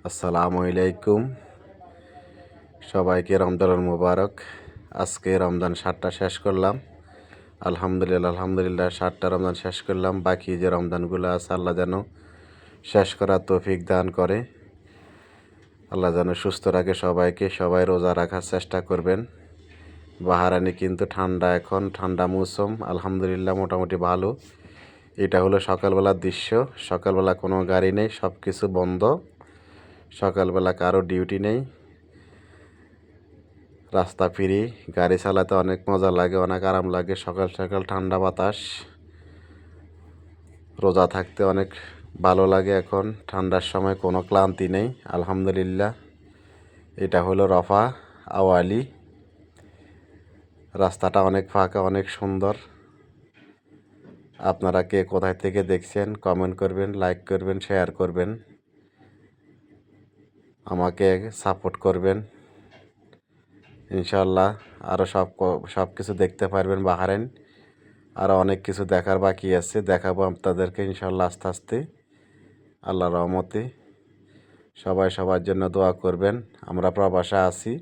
আসসালামু আলাইকুম। সবাইকে রমজানুল মুবারক। আজকে রমজান 7টা শেষ করলাম। আলহামদুলিল্লাহ 7টা রমজান শেষ করলাম। বাকি যে রমজানগুলো আছে আল্লাহ যেন শেষ করার তৌফিক দান করে। আল্লাহ যেন সুস্থ রাখে সবাইকে। সবাই রোজা রাখার চেষ্টা করবেন। বাহারানি কিন্তু ঠান্ডা, এখন ঠান্ডা মৌসুম। আলহামদুলিল্লাহ মোটামুটি ভালো। এটা হলো সকালবেলার দৃশ্য। সকালবেলা কোনো গাড়ি নেই, সব কিছু বন্ধ। সকালবেলা কারো ডিউটি নেই, রাস্তা ফ্রি। গাড়ি চালাতে অনেক মজা লাগে, অনেক আরাম লাগে। সকাল সকাল ঠান্ডা বাতাস, রোজা থাকতে অনেক ভালো লাগে। এখন ঠান্ডার সময় কোনো ক্লান্তি নেই, আলহামদুলিল্লাহ। এটা হলো রফা আওয়ালি। রাস্তাটা অনেক ফাঁকা, অনেক সুন্দর। আপনারা কে কোথায় থেকে দেখছেন কমেন্ট করবেন, লাইক করবেন, শেয়ার করবেন, আমাকে সাপোর্ট করবেন। ইনশাল্লাহ আরও সব কিছু দেখতে পারবেন। বাহারাইন আরও অনেক কিছু দেখার বাকি আছে, দেখাবো আপনাদেরকে ইনশাল্লাহ আস্তে আস্তে, আল্লাহর রহমতে। সবাই সবার জন্য দোয়া করবেন। আমরা প্রবাসে আছি,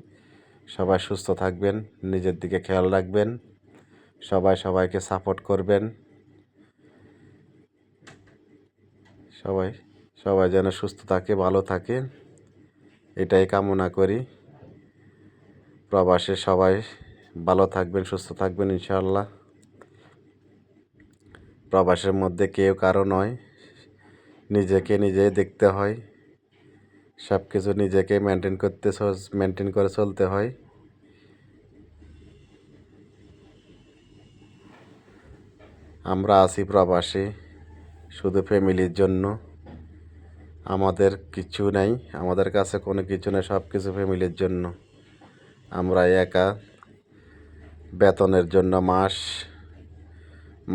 সবাই সুস্থ থাকবেন, নিজের দিকে খেয়াল রাখবেন, সবাই সবাইকে সাপোর্ট করবেন। সবাই সবাই যেন সুস্থ থাকে, ভালো থাকে, এটাই কামনা করি। প্রবাসে সবাই ভালো থাকবেন, সুস্থ থাকবেন ইনশাআল্লাহ। প্রবাসের মধ্যে কেউ কারো নয়, নিজেকে নিজেই দেখতে হয়। সব কিছু নিজেকে মেনটেন করে চলতে হয়। আমরা আছি প্রবাসে শুধু ফ্যামিলির জন্য। আমাদের কিছু নাই, আমাদের কাছে কোনো কিছু নেই, সব কিছু ফ্যামিলির জন্য। আমরা একা বেতনের জন্য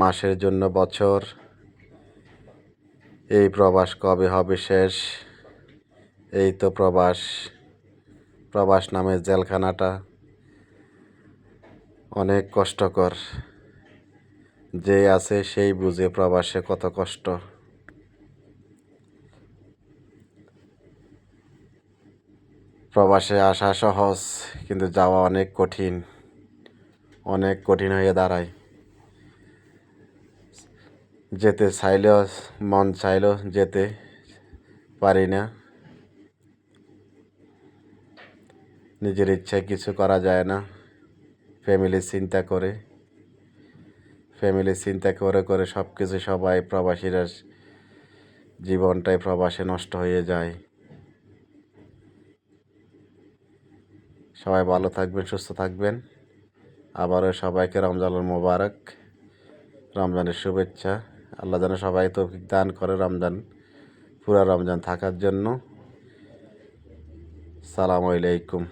মাসের জন্য বছর। এই প্রবাস কবে হবে শেষ? এই তো প্রবাস নামের জেলখানাটা অনেক কষ্টকর। যে আছে সেই বুঝে প্রবাসে কত কষ্ট। প্রবাসে আসা সহজ, কিন্তু যাওয়া অনেক কঠিন হয়ে দাঁড়ায়। যেতে চাইলেও, মন চাইলেও যেতে পারি না। নিজের ইচ্ছায় কিছু করা যায় না। ফ্যামিলি চিন্তা করে সব কিছু, সবাই প্রবাসীরা জীবনটাই প্রবাসে নষ্ট হয়ে যায়। সবাই ভালো থাকবেন, সুস্থ থাকবেন। আবারও সবাইকে রমজানুল মোবারক, রমজানের শুভেচ্ছা। আল্লাহ যেন সবাই তৌফিক দান করে পুরা রমজান থাকার জন্য। সালামু আলাইকুম।